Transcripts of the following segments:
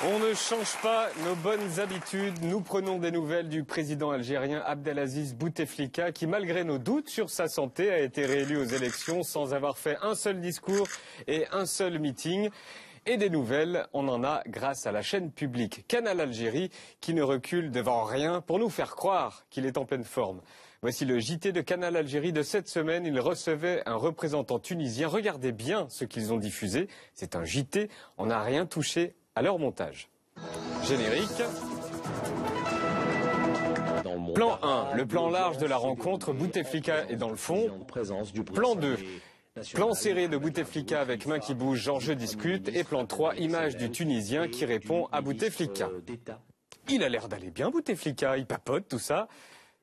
On ne change pas nos bonnes habitudes. Nous prenons des nouvelles du président algérien Abdelaziz Bouteflika qui, malgré nos doutes sur sa santé, a été réélu aux élections sans avoir fait un seul discours et un seul meeting. Et des nouvelles, on en a grâce à la chaîne publique Canal Algérie qui ne recule devant rien pour nous faire croire qu'il est en pleine forme. Voici le JT de Canal Algérie de cette semaine. Il recevait un représentant tunisien. Regardez bien ce qu'ils ont diffusé. C'est un JT. On n'a rien touché à leur montage. Générique. Plan 1, le plan large de la rencontre. Bouteflika est dans le fond. Plan 2. Plan serré de Bouteflika avec main qui bouge, genre je discute. Et plan 3, image du Tunisien qui répond à Bouteflika. Il a l'air d'aller bien, Bouteflika, il papote, tout ça.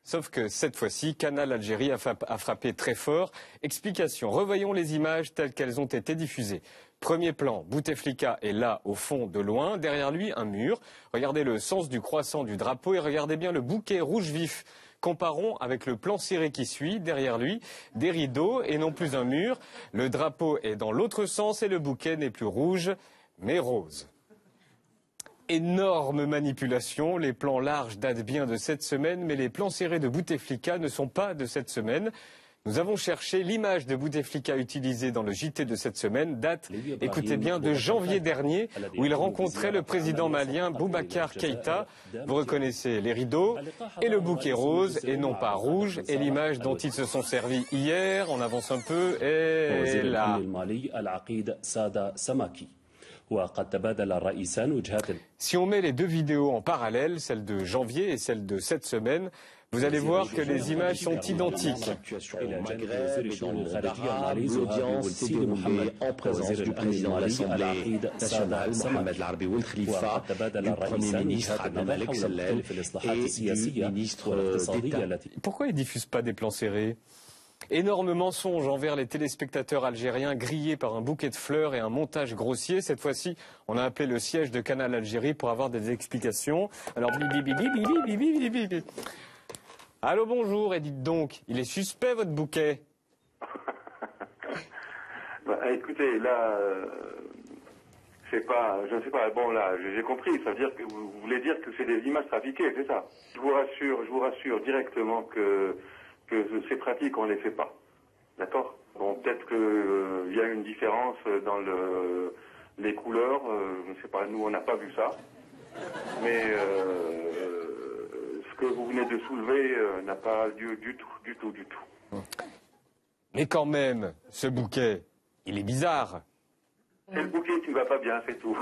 Sauf que cette fois-ci, Canal Algérie a frappé très fort. Explication, revoyons les images telles qu'elles ont été diffusées. Premier plan, Bouteflika est là, au fond, de loin. Derrière lui, un mur. Regardez le sens du croissant du drapeau et regardez bien le bouquet rouge vif. Comparons avec le plan serré qui suit. Derrière lui, des rideaux et non plus un mur. Le drapeau est dans l'autre sens et le bouquet n'est plus rouge, mais rose. Énorme manipulation. Les plans larges datent bien de cette semaine, mais les plans serrés de Bouteflika ne sont pas de cette semaine. Nous avons cherché l'image de Bouteflika utilisée dans le JT de cette semaine, date, écoutez bien, de janvier dernier, où il rencontrait le président malien Boubacar Keïta. Vous reconnaissez les rideaux et le bouquet rose, et non pas rouge, et l'image dont ils se sont servis hier, on avance un peu, et là. Si on met les deux vidéos en parallèle, celle de janvier et celle de cette semaine, vous allez voir que les images sont identiques. L'audience s'est déroulée en présence du président de l'Assemblée nationale, Mohamed Larbi Khalifa, du Premier ministre Abdelmalek Sellel et du ministre d'État. Pourquoi ils ne diffusent pas des plans serrés ? Énorme mensonge envers les téléspectateurs algériens grillés par un bouquet de fleurs et un montage grossier. Cette fois-ci, on a appelé le siège de Canal Algérie pour avoir des explications. Alors, bibi. Allô, bonjour, et dites donc, il est suspect votre bouquet? Écoutez, là, je ne sais pas, bon là, j'ai compris, ça veut dire que vous voulez dire que c'est des images trafiquées, c'est ça? Je vous rassure directement que ces pratiques, on ne les fait pas. D'accord? Bon, peut-être qu'il y a une différence dans les couleurs, je ne sais pas, nous on n'a pas vu ça. Mais ce que vous venez de soulever n'a pas lieu du tout. Mais quand même, ce bouquet, il est bizarre. C'est le bouquet qui ne va pas bien, c'est tout.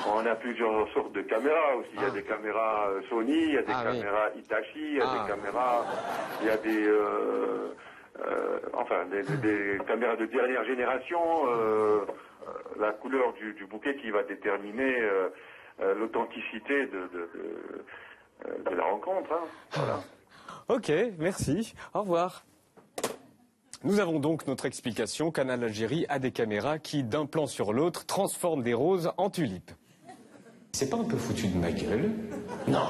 On a plusieurs sortes de caméras aussi. Il y a des caméras Sony, il y a des caméras Hitachi, il y a des caméras... Il y a des caméras de dernière génération. La couleur du bouquet qui va déterminer l'authenticité de la rencontre. Hein. Voilà. Ok, merci. Au revoir. Nous avons donc notre explication. Canal Algérie a des caméras qui, d'un plan sur l'autre, transforment des roses en tulipes. C'est pas un peu foutu de ma gueule? Non.